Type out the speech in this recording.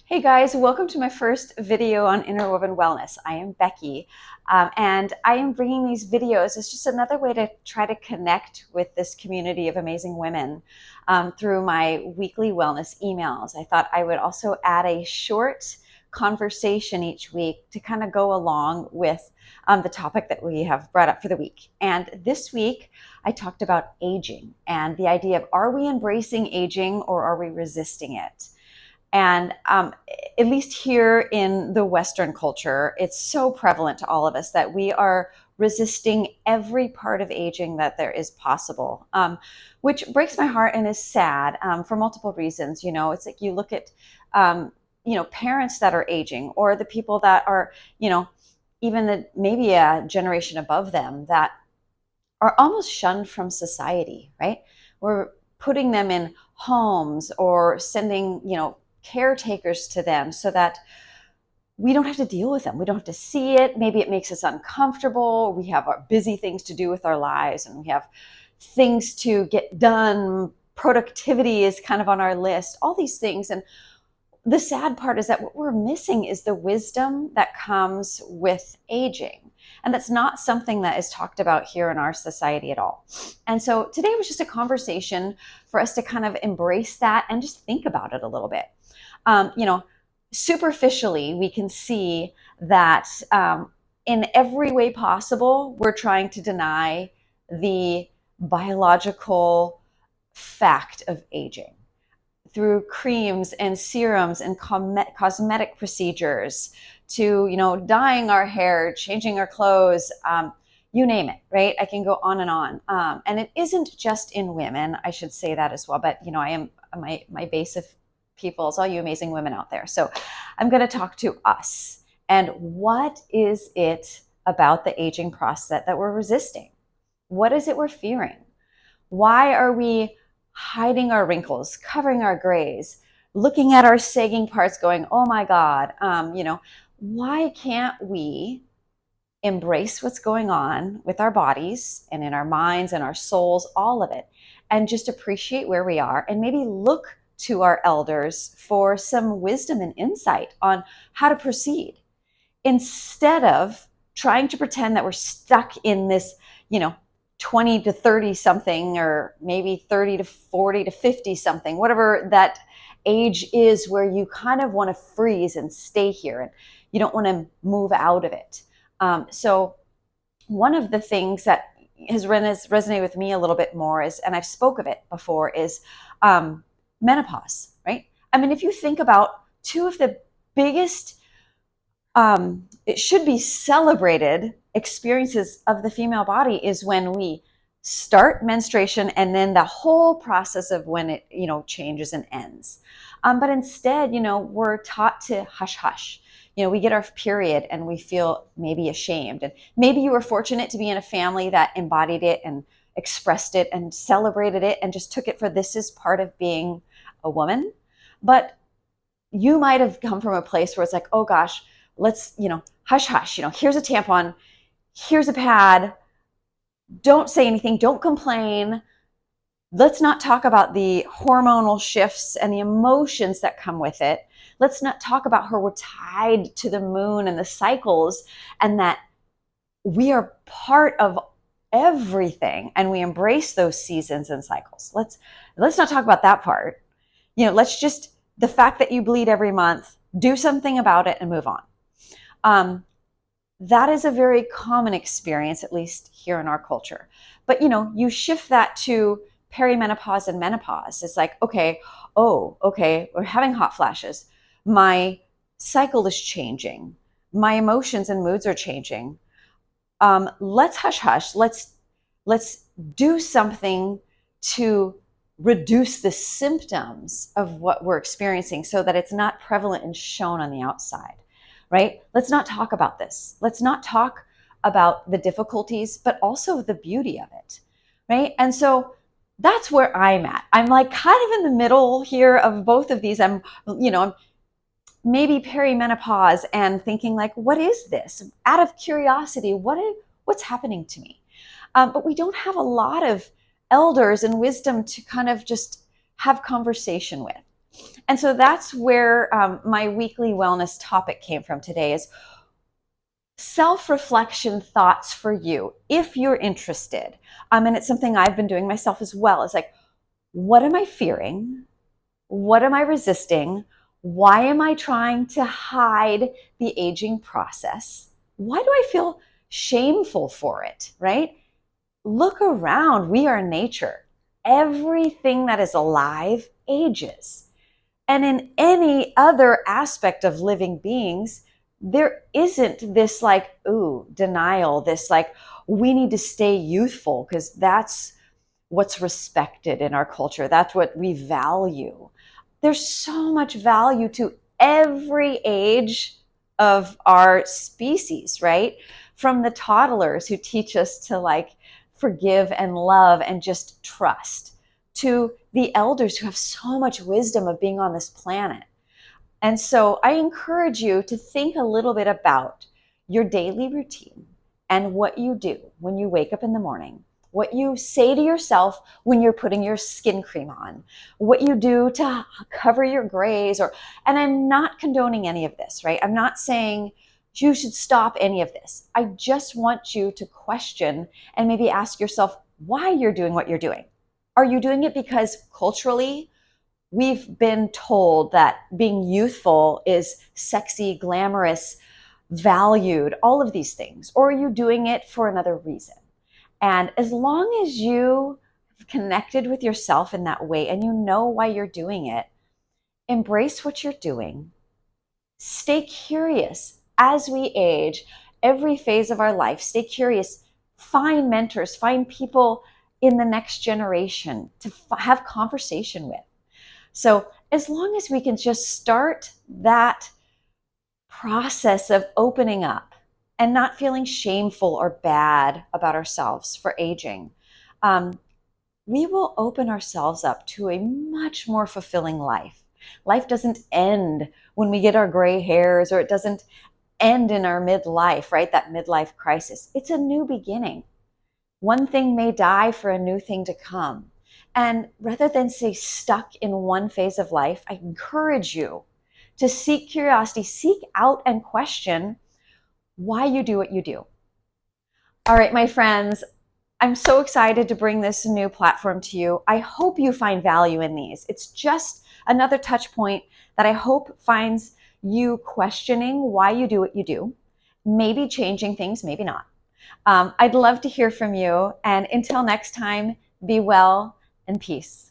Hey guys, welcome to my first video on interwoven wellness. I am Becky, and I am bringing these videos as just another way to try to connect with this community of amazing women through my weekly wellness emails. I thought I would also add a short conversation each week to kind of go along with the topic that we have brought up for the week. And this week, I talked about aging and the idea of, are we embracing aging or are we resisting it? And at least here in the Western culture, it's so prevalent to all of us that we are resisting every part of aging that there is possible, which breaks my heart and is sad for multiple reasons. You know, it's like you look at, parents that are aging, or the people that are, even maybe a generation above them that are almost shunned from society, right? We're putting them in homes or sending, caretakers to them so that we don't have to deal with them. We don't have to see it. Maybe it makes us uncomfortable. We have our busy things to do with our lives and we have things to get done. Productivity is kind of on our list, all these things. And the sad part is that what we're missing is the wisdom that comes with aging. And that's not something that is talked about here in our society at all. And so today was just a conversation for us to kind of embrace that and just think about it a little bit. Superficially, we can see that in every way possible, we're trying to deny the biological fact of aging through creams and serums and cosmetic procedures to, dyeing our hair, changing our clothes, you name it, right? I can go on and on. And it isn't just in women, I should say that as well. But, I am my base of people is all you amazing women out there. So I'm going to talk to us. And what is it about the aging process that we're resisting? What is it we're fearing? Why are we hiding our wrinkles, covering our grays, looking at our sagging parts going, oh my God, why can't we embrace what's going on with our bodies and in our minds and our souls, all of it, and just appreciate where we are and maybe look to our elders for some wisdom and insight on how to proceed instead of trying to pretend that we're stuck in this, 20 to 30 something, or maybe 30 to 40 to 50 something, whatever that age is where you kind of want to freeze and stay here and you don't want to move out of it. So one of the things that has resonated with me a little bit more is, and I've spoke of it before, is menopause, right? I mean, if you think about two of the biggest, it should be celebrated experiences of the female body is when we start menstruation and then the whole process of when it, changes and ends. But instead, we're taught to hush hush. We get our period and we feel maybe ashamed. And maybe you were fortunate to be in a family that embodied it and expressed it and celebrated it and just took it for this is part of being a woman. But you might have come from a place where it's like, oh gosh, let's, hush hush, here's a tampon, here's a pad, don't say anything, don't complain. Let's not talk about the hormonal shifts and the emotions that come with it. Let's not talk about how we're tied to the moon and the cycles and that we are part of everything and we embrace those seasons and cycles. Let's not talk about that part. Let's just, the fact that you bleed every month, do something about it and move on. That is a very common experience, at least here in our culture. But, you shift that to perimenopause and menopause. It's like, okay, we're having hot flashes. My cycle is changing. My emotions and moods are changing. Let's hush hush. Let's do something to reduce the symptoms of what we're experiencing so that it's not prevalent and shown on the outside, right? Let's not talk about this. Let's not talk about the difficulties, but also the beauty of it, right? And so that's where I'm at. I'm like kind of in the middle here of both of these. I'm maybe perimenopause and thinking like, what is this? Out of curiosity, what's happening to me? But we don't have a lot of elders and wisdom to kind of just have conversation with. And so that's where my weekly wellness topic came from today is self-reflection thoughts for you, if you're interested. And it's something I've been doing myself as well. It's like, what am I fearing? What am I resisting? Why am I trying to hide the aging process? Why do I feel shameful for it, right? Look around. We are nature. Everything that is alive ages. And in any other aspect of living beings, there isn't this like, ooh, denial, this like, we need to stay youthful because that's what's respected in our culture. That's what we value. There's so much value to every age of our species, right? From the toddlers who teach us to like forgive and love and just trust, to the elders who have so much wisdom of being on this planet. And so I encourage you to think a little bit about your daily routine and what you do when you wake up in the morning, what you say to yourself when you're putting your skin cream on, what you do to cover your grays, and I'm not condoning any of this, right? I'm not saying you should stop any of this. I just want you to question and maybe ask yourself why you're doing what you're doing. Are you doing it because culturally we've been told that being youthful is sexy, glamorous, valued, all of these things? Or are you doing it for another reason? And as long as you have connected with yourself in that way and you know why you're doing it, embrace what you're doing. Stay curious as we age, every phase of our life. Stay curious. Find mentors, find people in the next generation to have conversation with. So as long as we can just start that process of opening up and not feeling shameful or bad about ourselves for aging, we will open ourselves up to a much more fulfilling life. Life doesn't end when we get our gray hairs, or it doesn't end in our midlife, right? That midlife crisis. It's a new beginning. One thing may die for a new thing to come. And rather than stay stuck in one phase of life, I encourage you to seek curiosity, seek out and question why you do what you do. All right, my friends, I'm so excited to bring this new platform to you. I hope you find value in these. It's just another touch point that I hope finds you questioning why you do what you do, maybe changing things, maybe not. I'd love to hear from you. And until next time, be well and peace.